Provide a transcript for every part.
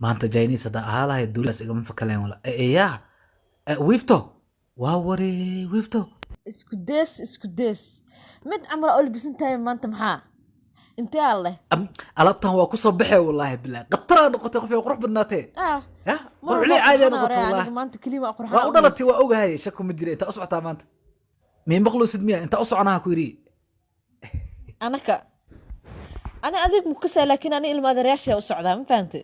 maanta Chinese hada ahaalahay duulas igama fakaleen wala yaa wiifto waa waree wiifto isku dees mid amra oo libisan tahay maanta maxaa intee alle alabtan waa ku soo baxay wallahi billaah qatara noqotay qof qurux badnaatay ya qurxi caadi noqotay wallahi maanta kaliya qurxan waa u dhalatay waa ogahay shako ma jira inta u socotaa maanta meen maqluusid miya inta u soconaha ku yiri ana adig mukasa laakiin ana ilma adeeryaasha u socdaa ma fahamtay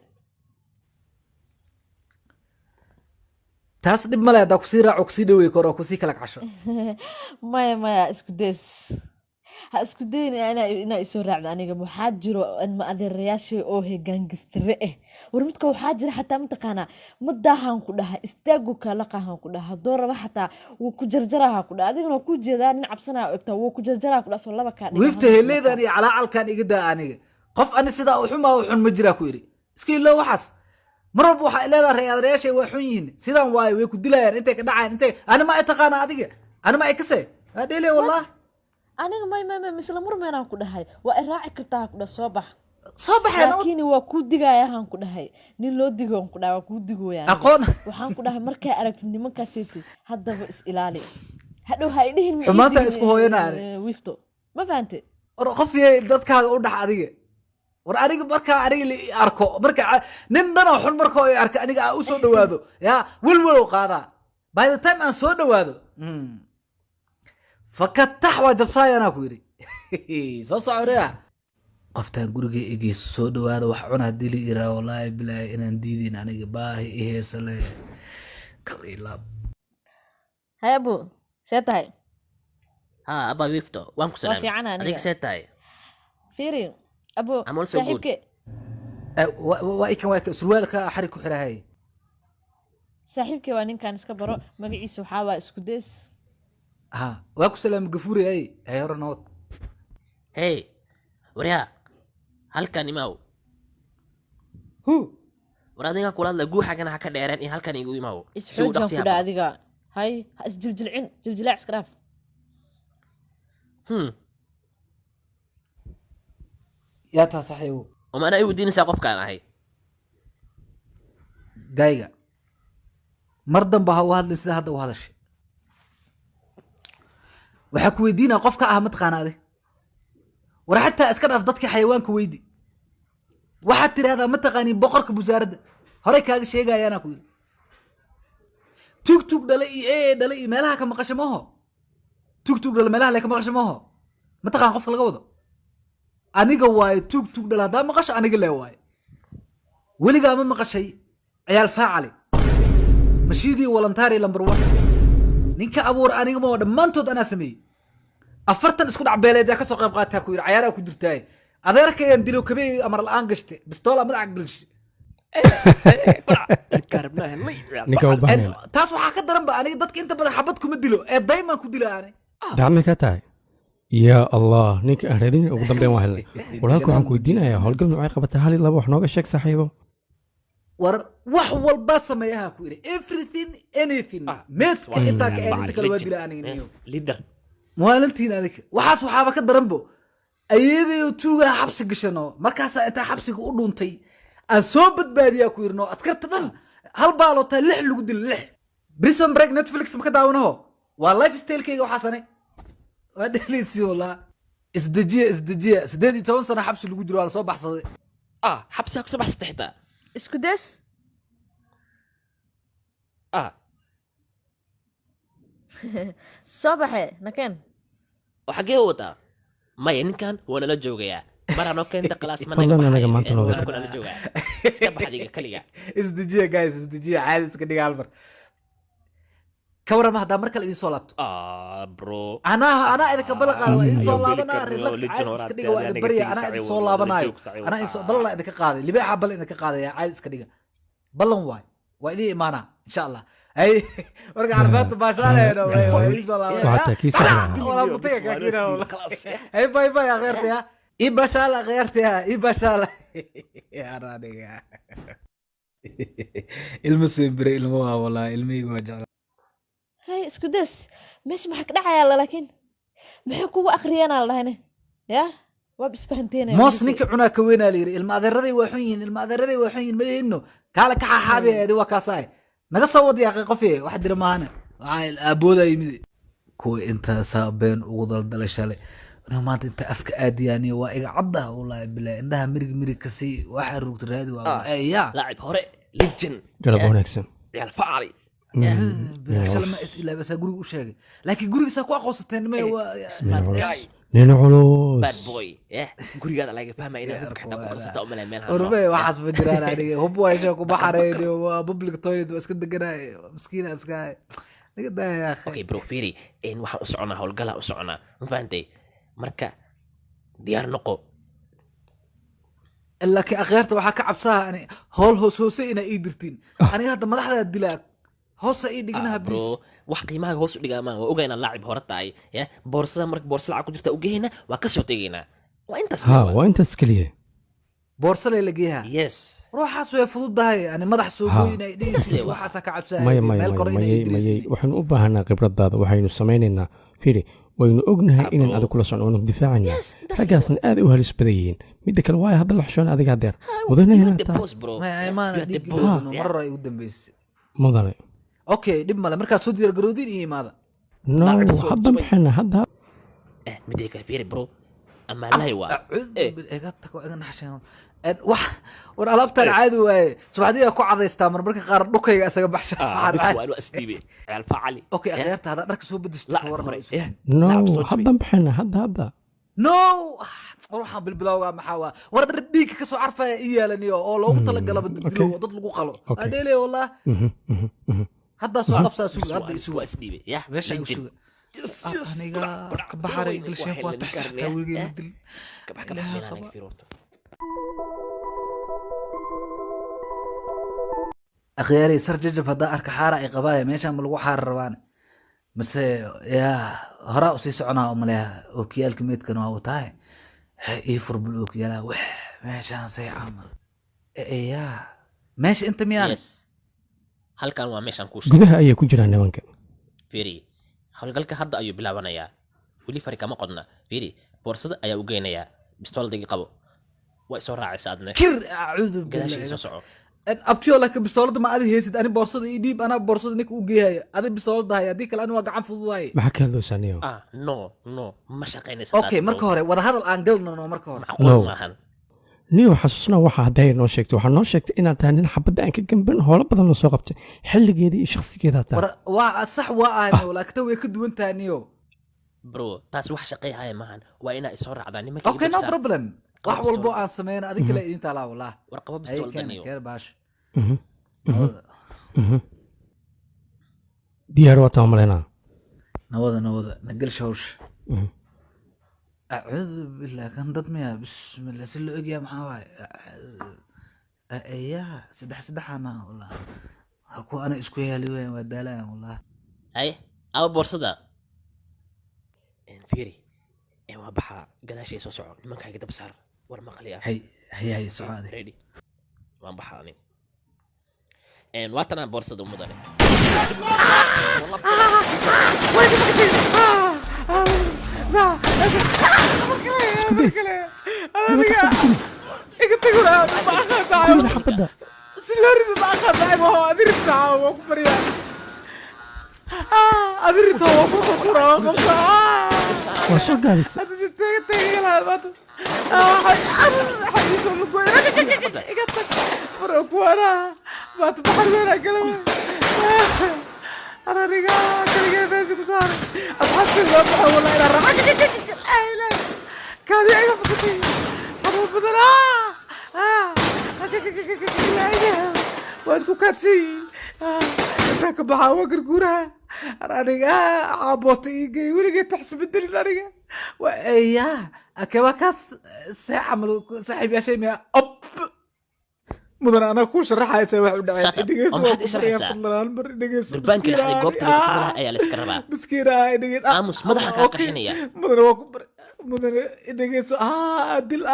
taas dib male hada ku sii raaco ku sii dhaweey karo ku sii kala casho maya isku dees ha isku dayna ina isoo raacdo aniga waxaa jiro ilma adeeryaasha oo heegaangistire war midka waxaa jira xataa mataqaanaa madahan ku dhaha istaagu kala qahan ku dhaha dooraba xataa wuu ku jarjaraha ku dhaha adiguna ku jeedaa nin cabsanaa ogta wuu ku jarjaraha ku dhaha soo laba ka dhig wiifta heleedan iyo calaalkan iga daa aniga qof ani sida u xumaa u xun ma jira ku yiri iska ilaa waxaas marba waxa leedahay adeeryaasha way xun yihiin sidan way ku dilayaan intay ka dhacaan intay ani ma ay taqaana adiga ani ma ay kasay adile wallahi aniga may misla murmeenaan ku dhahay waa raaci kartaa ku dhahay soo baxay laakiin waa ku digaayaan ku dhahay nin loo digoon ku dhahay waa ku digooyaan aqoon waxaan ku dhahay markay aragtid nimankaasii haddaba is ilaali hadhow ha idhihin xumaanta isku hooyanaa wiifto ma fahamtay war qof dadkaaga u dhax adiga war aniga markaa aniga li arko markaa nin dhan oo xun markaa ay arka aniga u soo dhawaado ya wilwil qaada by the time aan soo dhawaado fakatax waa jabsaayana ku yiri soo socoreya qoftaan guriga egeys soo dhawaado wax cuna dili ira wallahi billahi inaan diidin aniga baahi heesale kaliilab haybo seetahay aba wiifto waan ku salaamay adiga seetahay fiiri abo saaxiibke waa surwaalka xarig ku xirahay saaxiibke waa ninkan iska baro magaciisa waxa waa isku dees waa ku salaam gafuuri ay hornood hey wariya halkan imaaw war adiga kula la guuxa kana ha ka dheereen in halkan igu imaaw isxoojan ku dhaa adiga hay ha isjiljilcin jiljilaac iska dhaaf yaa taa saxiibo oo ana ay wadiinaysaa qofkaan ahay gayga mar damba ha u hadlin sida hadda u hadashay waxaa ku weydiinaa qofka ah mataqaanaade war xataa iska dhaaf dadka xayawaanka weydi waxaad tirahdaa mataqaaniin boqorka busaaradda horey kaaga sheegayaanaa ku yiri tugtug dhale iyo dhale iyo meelaha ka maqasho maaho tugtug dhale meelaha le ka maqasho maaho mataqaan qofka laga wado aniga waaye tugtug dhale haddaa maqasho aniga lee waaye weligaa ma maqashay ciyaal faacali mashiidii volunteer number 1 ninka abuur aniga ma dhammaantood anaa sameeyey 40 isku dhac beeleed ka soo qayb qaataa ku yiri ciyaaraha ku jirtay adeerkayaan dilo kabay amar la'aan gashte bistoola madax galish taas waxaa ka daran ba aniga dadka inta badan xabad kuma dilo ee dayman ku dilo aanay dacmi ka tahay yaa allah ninka aan raadin ugu dambeyn waa helay walaalku waxaan ku weydiinayaa howlgal noocay qabatay hal iyo laba wax nooga sheeg saaxiibo war wax walba sameeyaha ku yiri everything anything meedka inta ka inta kala waa dila aniga niyo leader maalintiin adiga waxaas waxaaba ka daranbo ayadoo tuuga xabsi gashano markaas inta xabsiga u dhuuntay aan soo badbaadiyaa ku yirno askarta dhan hal baalota 6 lagu dil 6 Prison Break Netflix ma ka daawanaho waa lifestyle kayga waxaasane waa dheelisi wala isdajiya 18 sano xabsi lagu jiro wala soo baxsaday xabsi ka soo baxsatay xitaa isku dees soo baxay nakeen waxagee wadaa maya ninkan waa nala joogayaa maraan oo keenta qalaas ma anaga maanta nooga nala joogaa iska baxdiga kaliya isdajiya guys isdajiya caadi iska dhiga halmar kawarama hadda markale idin soo laabto bro ana idinka balaqaado idin soo laabanaa relax caadi iska dhiga waa idin bariya ana idin soo laabanayo ana idin soo ballan idinka qaaday libeexa ballan idinka qaadaya caadi iska dhiga ballan waay waa idin imaana insha Allah ay warka arbaad baashaaleeno way idin soo laabanaya waxaa kiisa wala mutaya ka kina wala ay bay bay akhiirta ibashala akhiirta ibashala ya radiga ilmu sibre ilmu wala ilmiga wajaa hay isku dees meesha maxaa ka dhacayaa laakiin maxay kugu akhriyana la dhahayne ya waa bisfahanteena moos ninka cunaa ka weynaa la yiri ilma adeeraday waa xun yihiin ilma adeeraday waa xun yihiin malihino kaale ka xaxaabi eedi waa kaasaay naga soo wad yaaqay qofi wax dira maahane waxaa aabooda yimid kuwa intaasaa been ugu daldalay shalay maanta inta afka aadiyaaniyo waa iga cadda wallaahi bilaa indhaha mirig kasii waxa ruugta raadi waa yaa لاعب هوري ليجن galab wanaagsan عيال فعلي bilaashale ma is ilaabasaa guriga u sheegay laakiin gurigiisaa ku aqoonsateen mee nina culus باد بوي قولي هذا لاقي فاهمه اذا هو حتى قصته ام ميلها orbe waxaas ma jiraan aniga hub waasha ku baxareen waa public toilet waa iska deganay miskiina iska niga daaya akhi اوكي برو فيري ان waxaan u soconaa howlgala u soconaa ma fahantay marka diyaar noqo laakiin akhyaarta waxaa ka cabsaha ani hool hoose inaa ii dirtiin aniga hadda madaxda dilaa hoosa ii dhignaha bro wax qiimaha hoos u dhigaa maan waa ogaynaa laacib hore tahay ya boorsada marka boorsa lacag ku jirta u geyna waa ka soo tegaynaa waa intaas ha waa intaas keliya boorsale la geeyaa yes ruuxaas way fududahay ani madax soo Ha. goyn ay dhigaysi waxaasa ka cabsahay maya meel kore inay ii mayay diraysi waxaanu u baahanaa khibradaada waxaynu samaynaynaa firi waynu ognahay inaan adig kula socno waanu difaacana Yes, that's raggaasna aad u halis badan yihiin midda kale waayo hadda la xushoon adiga hadeer you mudanayna had the taa boss bro may You aymaana had the dhiig boss, ilowdano yeah. marar ay ugu dambeysay mudane okay dhib male markaad soo diyaar garoodiin iyo imaada no Lacag soo hadda jabay. maxayna hadda midday kale fiiri bro ama lay waa iga tago iga naxshan wax war alaabtan caadi waaye subaxdii ku cadaystaa marmarka qaar dhukayga isaga baxsha بس waa inuu asdiibe ciyaal facali okay akhyaarta hadda dharka soo bedeshta لا ka waran hore ay no lacab soo hadda maxayna hadda no waxaan bilbilowga maxaa waa war dhar dhiig ka soo carfaya ii yeelaniyo oo loogu talagalaba dilo oo dad lagu qalo Okay. adeele wallah hadda soo qabsaa suuq hadda isugu waa asdiibe ya meesha isugu aniga ka baxaray galsheek waa taxsaxtaa weligay ma dil kabax kabax meelaha fiiro akhyaari sar jajab haddaa arka xaara ay qabaaya meeshaan ma lagu xaara rabaan mase yaa horaa usii soconaa oo maleeha ookiyaalka meydkan waa wataaye ii furbul ookiyaalaha wax meeshaan say camal yaa meesha inta miyaan yes halkan waa meeshaan kuu gudaha ayay ku jiraan nimanka fiiri howlgalka hadda ayuu bilaabanayaa weli fari kama qodna fiiri boorsada ayaa u geynayaa bistooladagii qabo waa isoo raacaysa adne kir acuudu gadaashii soo soco abtiyo laakiin bistoolada ma adi heysid ani boorsada ii dhiib anaa boorsada ninka u geehaya adi bistoolada haya haddii kale ani waa gacan fududahay maxaa ka hadloosaa niyo no ma shaqaynaysa okay marka hore wada hadal aan galnano marka hore macquul No. maahan niyo xasuusnaa waxa hadday noo sheegtay waxaa noo sheegtay inaad tahay nin xabadda aan ka gamban howlo badan la soo qabtay xilligeedii iyo shakhsigeedaa tahay war waa sax waa ahniyo laakiin tan way ka duwan tahay niyo bro taas wax shaqeeyahaya maahan waa inaa isoo raacdaa nimanka okay no problem wax walbo aan sameyna adiga kale idin taalaa wallah war qabo ay bistooladayo keer baash diyaar waa taa malaynaa nawada nagal shawsh acuudu billah kan dad miya bismillah si loo egyaa maxaa waaye yaa saddexana wallah ku ana isku yaali weyn waa daalaan wallah ay aba boorsada fiiri waa baxa gadaashii soo soco nimankayga dab saar war maqli ah hay socaade ready waan baxa ani waatanaa boorsada umudane isku days iga tagura ma gurida xabadda sigaarida ma aqaantahay ma adirta waa ku bariya adirta waa ku soo tura qabta waa soo gaabisa hada jitay tagay la bad حيسو لقوي قطك بروك وانا ما تبحر وين اقلب انا رجع فيسي كسار اضحك الذبح والله الى الراحه كان يعرف كتي انا بدل واسكو كاتسي انتك بحا وقر قورها انا رجع عبوطي ولقي تحسب الدنيا رجع واياه كواكاس ساعة صاحب يا شيء أب مدن أنا كوش راح يسوي واحد دقيقة ما حد يسرح دربانك اللي حد قبت اللي أي على سكرها مسكينة دقيقة آموس مدح كاكحينية مدن وكبر مدن دقيقة دل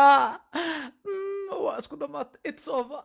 واسكو مات اتس اوفر